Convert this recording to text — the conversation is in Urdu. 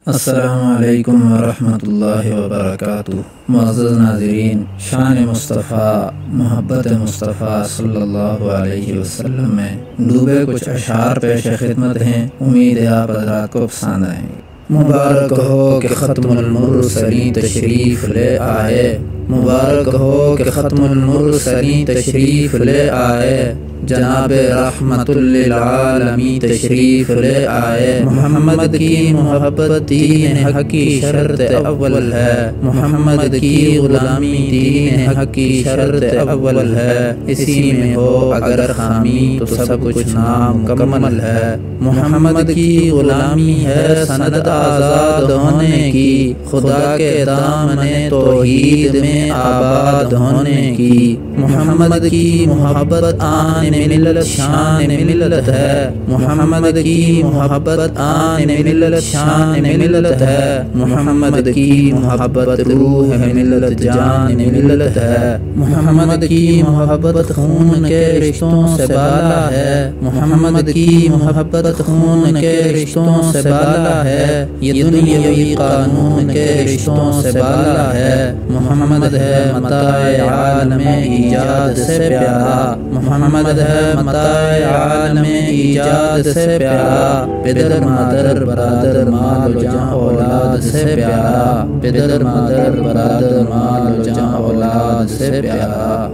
السلام علیکم ورحمۃ اللہ وبرکاتہ۔ معزز ناظرین، شان مصطفیٰ محبت مصطفیٰ صلی اللہ علیہ وسلم میں ڈوبے کچھ اشعار پیش خدمت ہیں، امید ہے آپ حضرات کو پسند آئیں گے۔ مبارک ہو کہ ختم المرسلین تشریف لے آئے، مبارک ہو کہ ختم المرسلین تشریف لے آئے، جناب رحمت للعالمین تشریف لے آئے۔ محمد کی محبت دین حق کی شرط اول ہے، محمد کی غلامی دین حق کی شرط اول ہے، اسی میں ہو اگر خامی تو سب کچھ نامکمل ہے۔ محمد کی غلامی ہے سند آزاد ہونے کی، خدا کے دامن توحید میں آباد ہونے کی۔ محمد کی محبت آن ملت شان ملت ہے، محمد کی محبت آن ملت شان ملت ہے، محمد کی محبت روح ملت جان ملت ہے۔ محمد کی محبت خون کے رشتوں سے بالا ہے، محمد کی محبت خون کے رشتوں سے بالا ہے، یہ دنیاوی قانون کے رشتوں سے بالا ہے۔ محمد ہے متاع عالم ایجاد سے پیارا، محمد ہے متاع عالم ایجاد سے پیارا، پدر مادر برادر مال و جاں اولاد سے پیارا، پدر مادر برادر مال و جاں اولاد سے پیارا۔